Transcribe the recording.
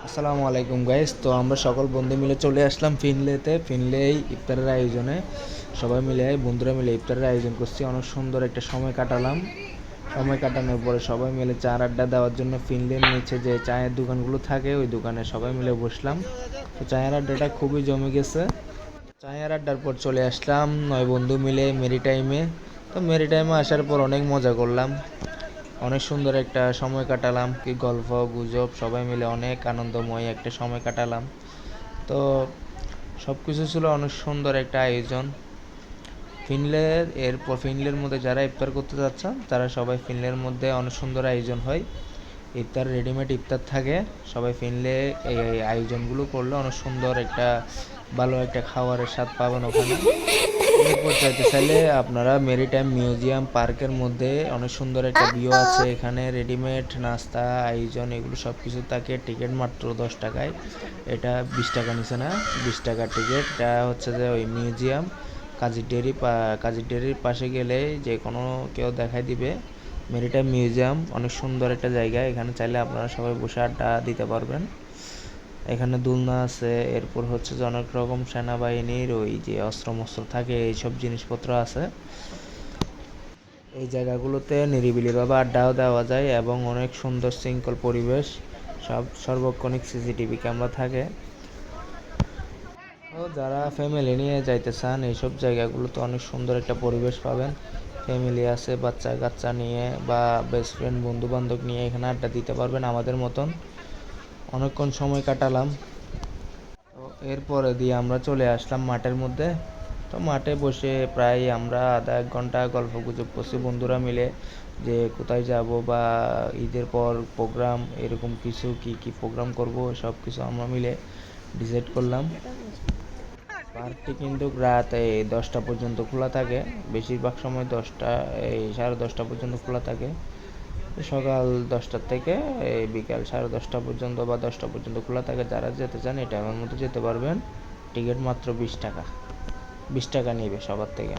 আসসালামু আলাইকুম গাইস। তো আমরা সকল বন্ধু মিলে চলে আসলাম ফিনলেই ইফতারের আয়োজনে। সবাই মিলে বন্ধুরা মিলে ইফতারের আয়োজন করছি। অনেক সুন্দর একটা সময় কাটালাম। সময় কাটানোর পরে সবাই মিলে চার আড্ডা দেওয়ার জন্য ফিনলের নিচে যে চায়ের দোকানগুলো থাকে ওই দোকানে সবাই মিলে বসলাম। তো চায়ের আড্ডাটা খুবই জমে গেছে। চায়ের আড্ডার পর চলে আসলাম 9 বন্ধু মিলে মেরিটাইমে। তো মেরিটাইমে আসার পর অনেক মজা করলাম। অনেক সুন্দর একটা সময় কাটালাম, কি গল্প গুজব সবাই মিলে অনেক আনন্দময় একটা সময় কাটালাম। তো সব কিছু ছিল অনেক সুন্দর একটা আয়োজন। ফিনলের মধ্যে যারা ইফতার করতে যাচ্ছেন তারা সবাই ফিনলের মধ্যে অনেক সুন্দর আয়োজন হয়। ইফতার রেডিমেড ইফতার থাকে। সবাই ফিনলে এই আয়োজনগুলো করলে অনেক সুন্দর একটা ভালো একটা খাবারের স্বাদ পাবেন ওখানে। এরপর চাইতে চাইলে আপনারা মেরিটাইম মিউজিয়াম পার্কের মধ্যে অনেক সুন্দর একটা ভিউ আছে। এখানে রেডিমেড নাস্তা আয়োজন এগুলো সব কিছু থাকে। টিকিট মাত্র 10 টাকায়। এটা 20 টাকা নিছে না, 20 টাকার টিকিট। এটা হচ্ছে যে ওই মিউজিয়াম কাজীর ডেরির পাশে গেলে যে কোনো কেউ দেখাই দিবে মেরিটাইম মিউজিয়াম। অনেক সুন্দর একটা জায়গা। এখানে চাইলে আপনারা সবাই বসে আড্ডা দিতে পারবেন। এখানে দোলনা আছে। এরপর হচ্ছে যে অনেক রকম সেনাবাহিনীর ওই যে অস্ত্র থাকে এইসব জিনিসপত্র আছে। এই জায়গাগুলোতে নিরিবিলিভাবে আড্ডাও দেওয়া যায় এবং অনেক সুন্দর শৃঙ্খল পরিবেশ। সর্বক্ষণিক সিসিটিভি ক্যামেরা থাকে। তো যারা ফ্যামিলি নিয়ে যাইতে চান এইসব জায়গাগুলোতে অনেক সুন্দর একটা পরিবেশ পাবেন। ফ্যামিলি আছে বাচ্চা কাচ্চা নিয়ে বা বেস্ট ফ্রেন্ড বন্ধু বান্ধব নিয়ে এখানে আড্ডা দিতে পারবেন আমাদের মতন। অনেকক্ষণ সময় কাটালাম। তো এরপরে দিয়ে আমরা চলে আসলাম মাঠের মধ্যে। তো মাঠে বসে প্রায় আমরা আধা এক ঘন্টা গল্প গুজব করছি বন্ধুরা মিলে, যে কোথায় যাব বা ঈদের পর প্রোগ্রাম এরকম কিছু কি প্রোগ্রাম করব সব কিছু আমরা মিলে ডিসাইড করলাম। পার্কটি কিন্তু রাত 10টা পর্যন্ত খোলা থাকে। বেশিরভাগ সময় 10টা 10:30 পর্যন্ত খোলা থাকে। সকাল 10টার থেকে বিকাল 10:30 পর্যন্ত বা 10টা পর্যন্ত খোলা থাকে। যারা যেতে চান এই টাইমের মধ্যে যেতে পারবেন। টিকিট মাত্র 20 টাকা। 20 টাকা নেবে সবার থেকে।